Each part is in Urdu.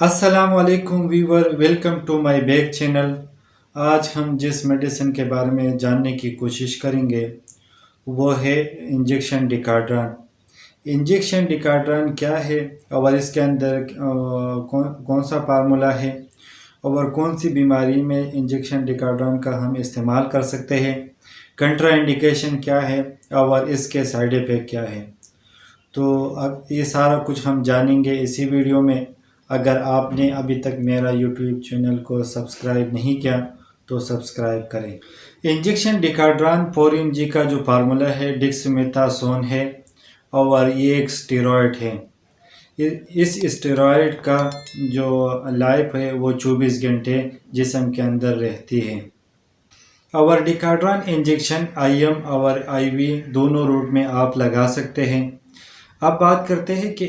السلام علیکم viewer, welcome to my back channel. آج ہم جس میڈیسن کے بارے میں جاننے کی کوشش کریں گے وہ ہے انجیکشن ڈیکارڈران۔ انجیکشن ڈیکارڈران کیا ہے اور اس کے اندر کون سا فارمولا ہے اور کون سی بیماری میں انجیکشن ڈیکارڈران کا ہم استعمال کر سکتے ہیں، کنٹرا انڈیکیشن کیا ہے اور اس کے سائیڈ ایفیکٹ کیا ہے۔ تو اب یہ سارا کچھ ہم جانیں گے اسی ویڈیو میں۔ اگر آپ نے ابھی تک میرا یوٹیوب چینل کو سبسکرائب نہیں کیا تو سبسکرائب کریں۔ انجیکشن ڈیکارڈران 4 mg کا جو فارمولا ہے ڈیکسامیتھاسون ہے اور یہ ایک اسٹیرائڈ ہے۔ اس اسٹیرائڈ کا جو لائف ہے وہ 24 گھنٹے جسم کے اندر رہتی ہے۔ اور ڈیکارڈران انجیکشن IM اور IV دونوں روٹ میں آپ لگا سکتے ہیں۔ اب بات کرتے ہیں کہ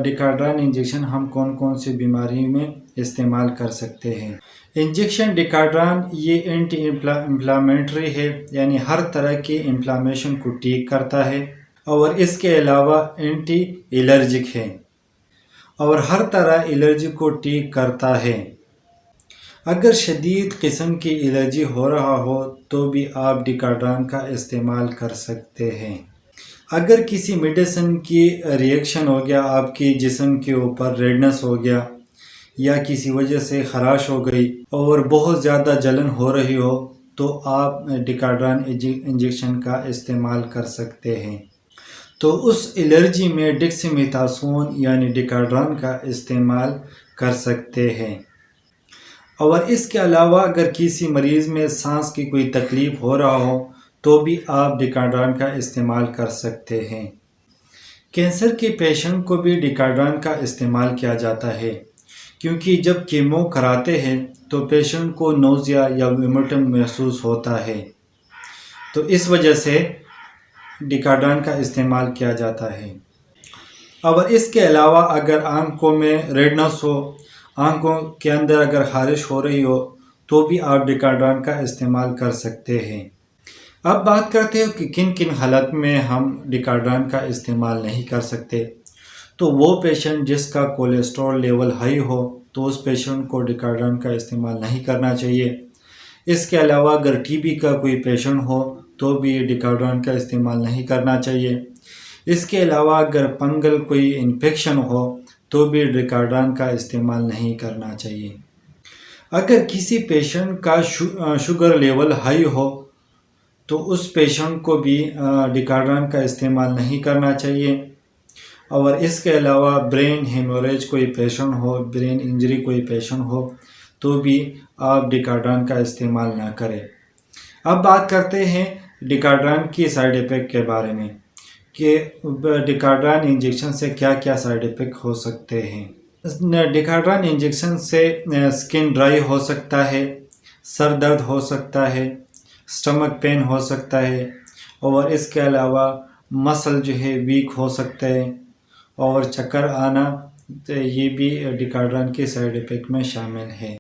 ڈیکارڈران انجیکشن ہم کون سی بیماری میں استعمال کر سکتے ہیں۔ انجیکشن ڈیکارڈران یہ اینٹی انفلامٹری ہے، یعنی ہر طرح کی انفلامیشن کو ٹھیک کرتا ہے، اور اس کے علاوہ اینٹی الرجک ہے اور ہر طرح الرجی کو ٹھیک کرتا ہے۔ اگر شدید قسم کی الرجی ہو رہا ہو تو بھی آپ ڈیکارڈران کا استعمال کر سکتے ہیں۔ اگر کسی میڈیسن کی ریئیکشن ہو گیا، آپ کی جسم کے اوپر ریڈنس ہو گیا یا کسی وجہ سے خراش ہو گئی اور بہت زیادہ جلن ہو رہی ہو تو آپ ڈیکارڈران انجیکشن کا استعمال کر سکتے ہیں۔ تو اس الرجی میں ڈیکسامیتھاسون یعنی ڈیکارڈران کا استعمال کر سکتے ہیں۔ اور اس کے علاوہ اگر کسی مریض میں سانس کی کوئی تکلیف ہو رہا ہو تو بھی آپ ڈیکارڈران کا استعمال کر سکتے ہیں۔ کینسر کے پیشنٹ کو بھی ڈیکارڈران کا استعمال کیا جاتا ہے، کیونکہ جب کیمو کراتے ہیں تو پیشنٹ کو نوزیا یا ویمٹنگ محسوس ہوتا ہے، تو اس وجہ سے ڈیکارڈران کا استعمال کیا جاتا ہے۔ اور اس کے علاوہ اگر آنکھوں میں ریڈنس ہو، آنکھوں کے اندر اگر خارش ہو رہی ہو تو بھی آپ ڈیکارڈران کا استعمال کر سکتے ہیں۔ اب بات کرتے ہیں کہ کن کن حالت میں ہم ڈیکارڈران کا استعمال نہیں کر سکتے۔ تو وہ پیشنٹ جس کا کولیسٹرول لیول ہائی ہو تو اس پیشنٹ کو ڈیکارڈران کا استعمال نہیں کرنا چاہیے۔ اس کے علاوہ اگر TB کا کوئی پیشنٹ ہو تو بھی ڈیکارڈران کا استعمال نہیں کرنا چاہیے۔ اس کے علاوہ اگر فنگل کوئی انفیکشن ہو تو بھی ڈیکارڈران کا استعمال نہیں کرنا چاہیے۔ اگر کسی پیشنٹ کا شوگر لیول ہائی ہو تو اس پیشنٹ کو بھی ڈیکارڈران کا استعمال نہیں کرنا چاہیے۔ اور اس کے علاوہ برین ہیموریج کوئی پیشنٹ ہو، برین انجری کوئی پیشنٹ ہو تو بھی آپ ڈیکارڈران کا استعمال نہ کریں۔ اب بات کرتے ہیں ڈیکارڈران کی سائیڈ ایفیکٹ کے بارے میں کہ ڈیکارڈران انجیکشن سے کیا کیا سائیڈ ایفیکٹ ہو سکتے ہیں۔ ڈیکارڈران انجیکشن سے سکن ڈرائی ہو سکتا ہے، سر درد ہو سکتا ہے، اسٹمک پین ہو سکتا ہے، اور اس کے علاوہ مسل جو ہے ویک ہو سکتا ہے، اور چکر آنا، یہ بھی ڈیکارڈران کے سائیڈ ایفیکٹ میں شامل ہے۔